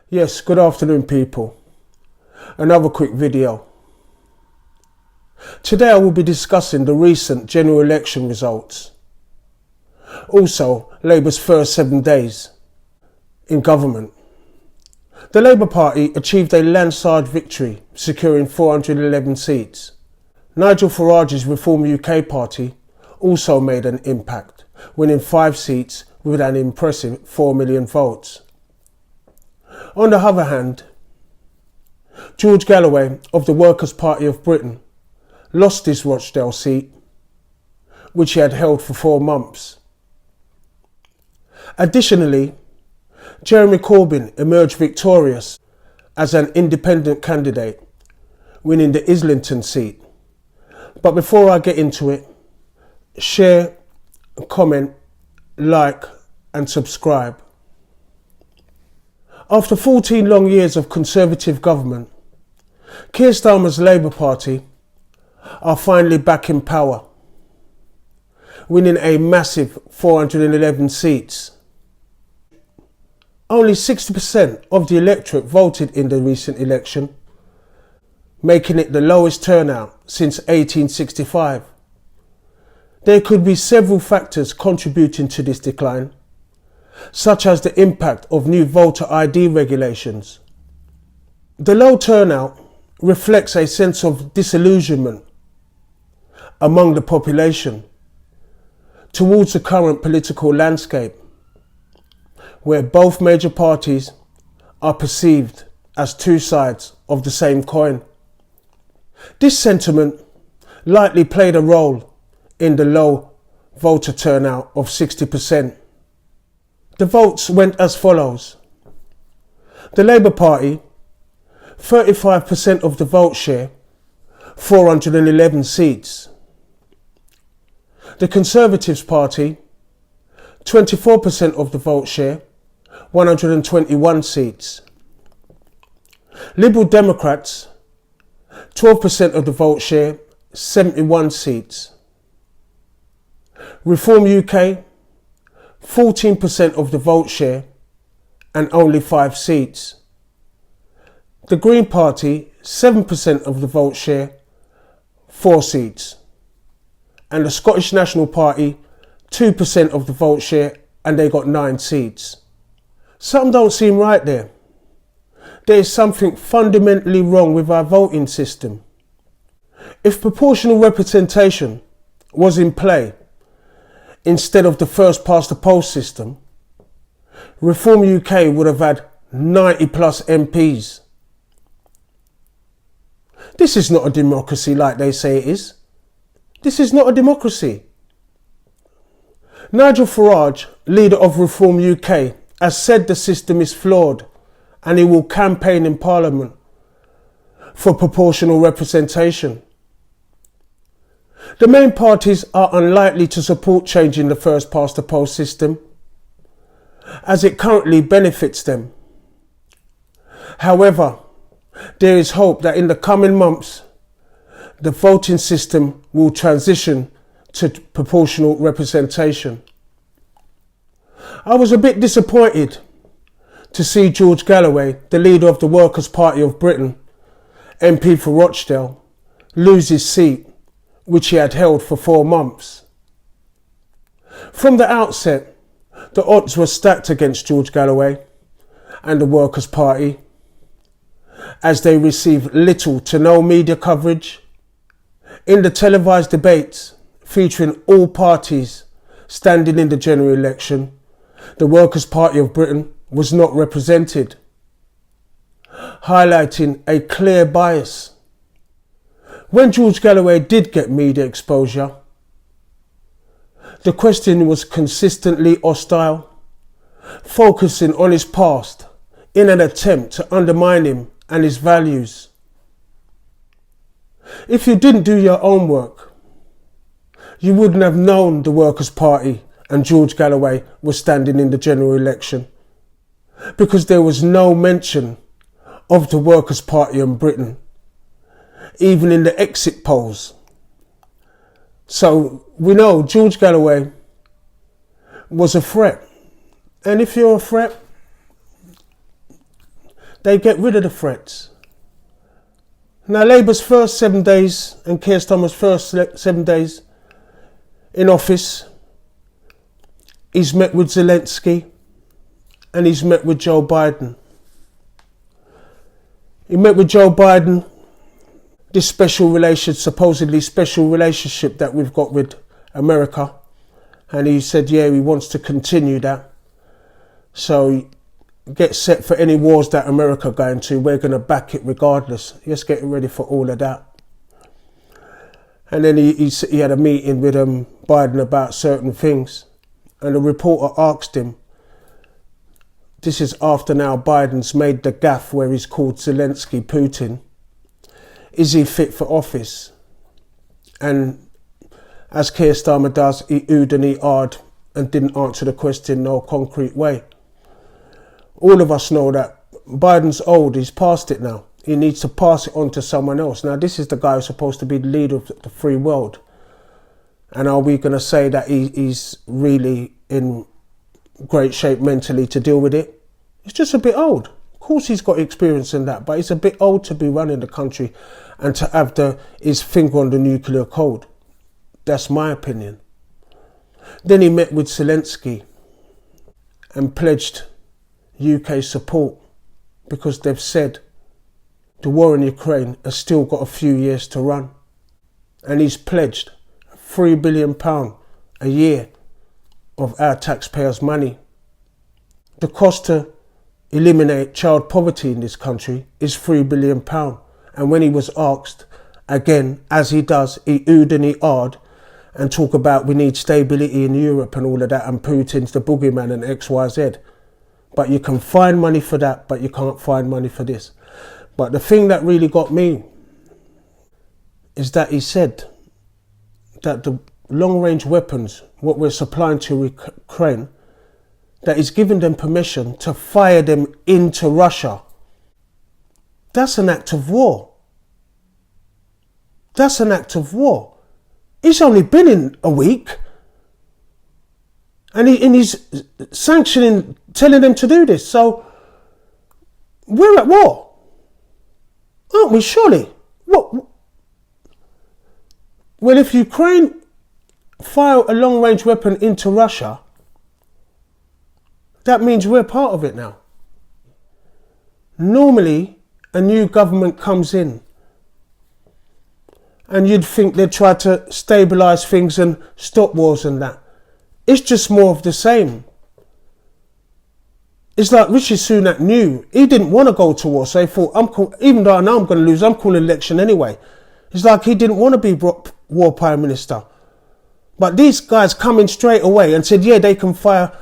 Yes, good afternoon people. Another quick video. Today I will be discussing the recent general election results. Also, Labour's first 7 days in government. The Labour Party achieved a landslide victory, securing 411 seats. Nigel Farage's Reform UK party also made an impact, winning 5 seats with an impressive 4 million votes. On the other hand, George Galloway of the Workers' Party of Britain lost his Rochdale seat, which he had held for 4 months. Additionally, Jeremy Corbyn emerged victorious as an independent candidate, winning the Islington seat. But before I get into it, share, comment, like and subscribe. After 14 long years of Conservative government, Keir Starmer's Labour Party are finally back in power, winning a massive 411 seats. Only 60% of the electorate voted in the recent election, making it the lowest turnout since 1865. There could be several factors contributing to this decline, such as the impact of new voter ID regulations. The low turnout reflects a sense of disillusionment among the population towards the current political landscape, where both major parties are perceived as two sides of the same coin. This sentiment likely played a role in the low voter turnout of 60%. The votes went as follows. The Labour Party, 35% of the vote share, 411 seats. The Conservatives Party, 24% of the vote share, 121 seats. Liberal Democrats, 12% of the vote share, 71 seats. Reform UK, 14% of the vote share and only 5 seats. The Green Party, 7% of the vote share, 4 seats. And the Scottish National Party, 2% of the vote share and they got 9 seats. Something don't seem right there. There is something fundamentally wrong with our voting system. If proportional representation was in play, instead of the first past the post system, Reform UK would have had 90 plus MPs. This is not a democracy like they say it is. This is not a democracy. Nigel Farage, leader of Reform UK, has said the system is flawed and he will campaign in Parliament for proportional representation. The main parties are unlikely to support changing the first past the post system, as it currently benefits them. However, there is hope that in the coming months, the voting system will transition to proportional representation. I was a bit disappointed to see George Galloway, the leader of the Workers' Party of Britain, MP for Rochdale, lose his seat, which he had held for 4 months. From the outset, the odds were stacked against George Galloway and the Workers' Party, as they received little to no media coverage. In the televised debates featuring all parties standing in the general election, the Workers' Party of Britain was not represented, highlighting a clear bias. When George Galloway did get media exposure, the question was consistently hostile, focusing on his past in an attempt to undermine him and his values. If you didn't do your own work, you wouldn't have known the Workers' Party and George Galloway were standing in the general election, because there was no mention of the Workers' Party in Britain, even in the exit polls. So we know George Galloway was a threat. And if you're a threat, they get rid of the threats. Now Labour's first 7 days and Keir Starmer's first 7 days in office, he's met with Zelensky and he's met with Joe Biden. He met with Joe Biden, this supposedly special relationship that we've got with America. And he said, yeah, he wants to continue that. So get set for any wars that America going to. We're going to back it regardless. Just getting ready for all of that. And then he had a meeting with Biden about certain things. And the reporter asked him, this is after now Biden's made the gaffe where he's called Zelensky Putin. Is he fit for office? And as Keir Starmer does, he oohed and he ahed and didn't answer the question no concrete way. All of us know that Biden's old, he's past it now. He needs to pass it on to someone else. Now this is the guy who's supposed to be the leader of the free world. And are we going to say that he's really in great shape mentally to deal with it? He's just a bit old. Of course he's got experience in that, but he's a bit old to be running the country and to have his finger on the nuclear code. That's my opinion. Then he met with Zelensky and pledged UK support because they've said the war in Ukraine has still got a few years to run. And he's pledged £3 billion a year of our taxpayers' money. The cost to eliminate child poverty in this country is £3 billion. And when he was asked, again, as he does, he oohed and he ahed and talk about we need stability in Europe and all of that and Putin's the boogeyman and XYZ. But you can find money for that, but you can't find money for this. But the thing that really got me is that he said that the long-range weapons, what we're supplying to Ukraine, that he's given them permission to fire them into Russia. That's an act of war. That's an act of war. He's only been in a week. And he's sanctioning, telling them to do this. So we're at war. Aren't we, surely? What? Well, if Ukraine fire a long-range weapon into Russia, that means we're part of it now. Normally, a new government comes in and you'd think they'd try to stabilise things and stop wars and that. It's just more of the same. It's like Rishi Sunak knew he didn't want to go to war, so he thought, even though I know I'm going to lose, I'm calling an election anyway. It's like he didn't want to be war prime minister. But these guys come in straight away and said, yeah, they can fire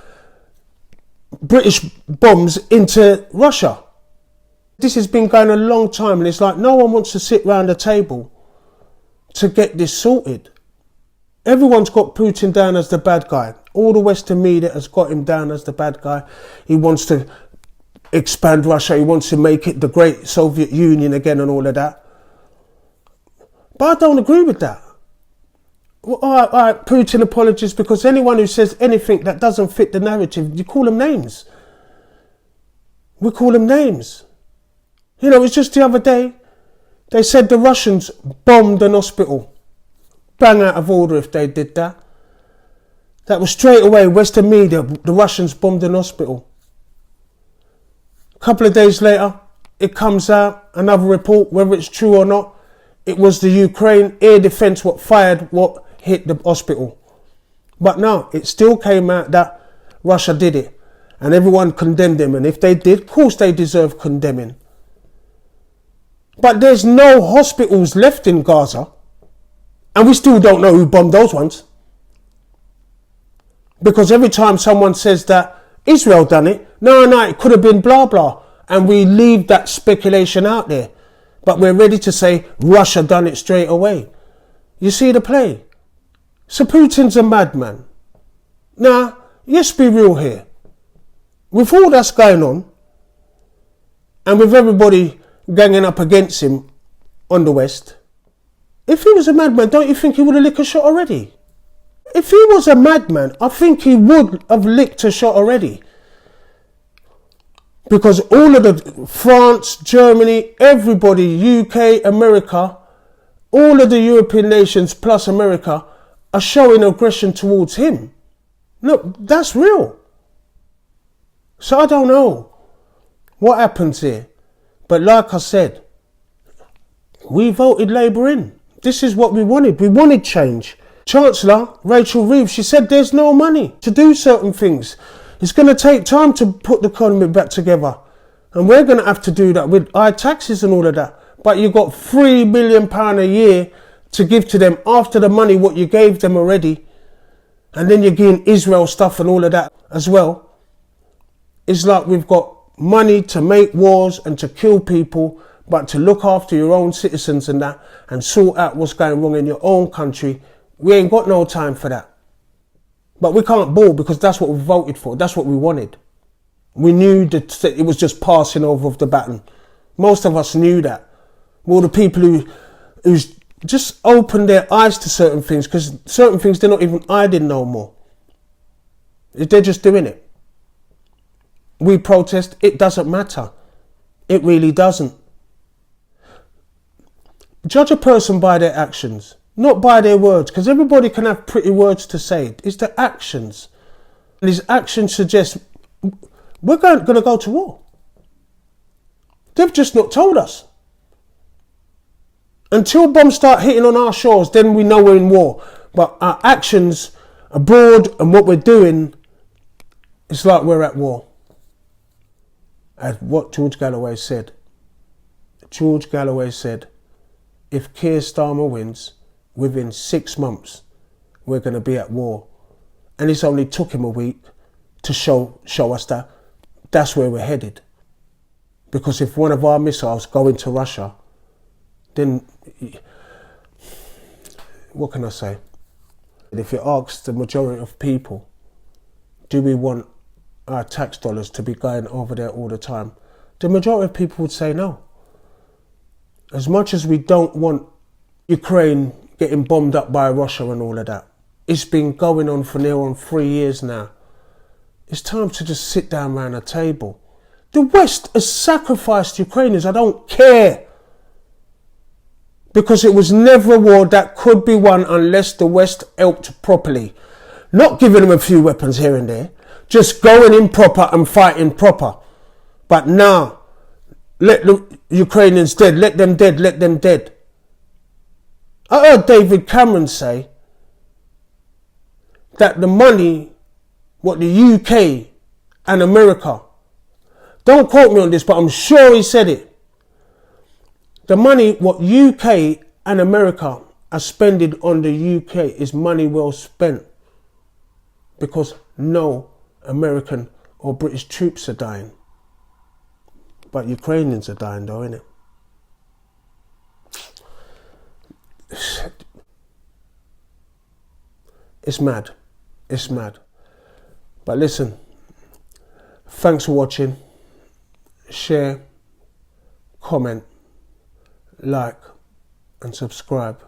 British bombs into Russia. This has been going a long time, and it's like no one wants to sit round a table to get this sorted. Everyone's got Putin down as the bad guy. All the Western media has got him down as the bad guy. He wants to expand Russia. He wants to make it the great Soviet Union again and all of that. But I don't agree with that. Well, all right, Putin apologies, because anyone who says anything that doesn't fit the narrative, you call them names. We call them names. You know, it's just the other day, they said the Russians bombed an hospital. Bang out of order if they did that. That was straight away, Western media, the Russians bombed an hospital. A couple of days later, it comes out, another report, whether it's true or not, it was the Ukraine air defence what hit the hospital. But no, it still came out that Russia did it. And everyone condemned them. And if they did, of course they deserve condemning. But there's no hospitals left in Gaza. And we still don't know who bombed those ones. Because every time someone says that Israel done it, no, it could have been blah, blah. And we leave that speculation out there. But we're ready to say Russia done it straight away. You see the play? So Putin's a madman. Now, let's be real here. With all that's going on, and with everybody ganging up against him on the West, if he was a madman, don't you think he would have licked a shot already? If he was a madman, I think he would have licked a shot already. Because all of the France, Germany, everybody, UK, America, all of the European nations plus America are showing aggression towards him. Look, that's real. So I don't know what happens here. But like I said, we voted Labour in. This is what we wanted. We wanted change. Chancellor Rachel Reeves, she said there's no money to do certain things. It's going to take time to put the economy back together. And we're going to have to do that with high taxes and all of that. But you've got £3 billion a year to give to them after the money what you gave them already. And then you're giving Israel stuff and all of that as well. It's like we've got money to make wars and to kill people, but to look after your own citizens and that and sort out what's going wrong in your own country. We ain't got no time for that. But we can't bawl because that's what we voted for. That's what we wanted. We knew that it was just passing over of the baton. Most of us knew that. Well, the people who's just opened their eyes to certain things, because certain things they're not even hiding no more. They're just doing it. We protest, it doesn't matter. It really doesn't. Judge a person by their actions, not by their words, because everybody can have pretty words to say. It's the actions. And his actions suggest we're going to go to war. They've just not told us. Until bombs start hitting on our shores, then we know we're in war. But our actions abroad and what we're doing, it's like we're at war. As what George Galloway said. George Galloway said, if Keir Starmer wins, within 6 months, we're going to be at war. And it's only took him a week to show us that that's where we're headed. Because if one of our missiles go into Russia, then what can I say? If you ask the majority of people, do we want our tax dollars to be going over there all the time? The majority of people would say no. As much as we don't want Ukraine getting bombed up by Russia and all of that, it's been going on for near on 3 years now. It's time to just sit down around a table. The West has sacrificed Ukrainians. I don't care. Because it was never a war that could be won unless the West helped properly. Not giving them a few weapons here and there. Just going in proper and fighting proper. But now, let the Ukrainians dead. Let them dead. Let them dead. I heard David Cameron say that the money, what the UK and America, don't quote me on this, but I'm sure he said it. The money what UK and America are spending on the UK is money well spent. Because no American or British troops are dying. But Ukrainians are dying though, innit? It's mad. It's mad. But listen, thanks for watching. Share, comment, like and subscribe.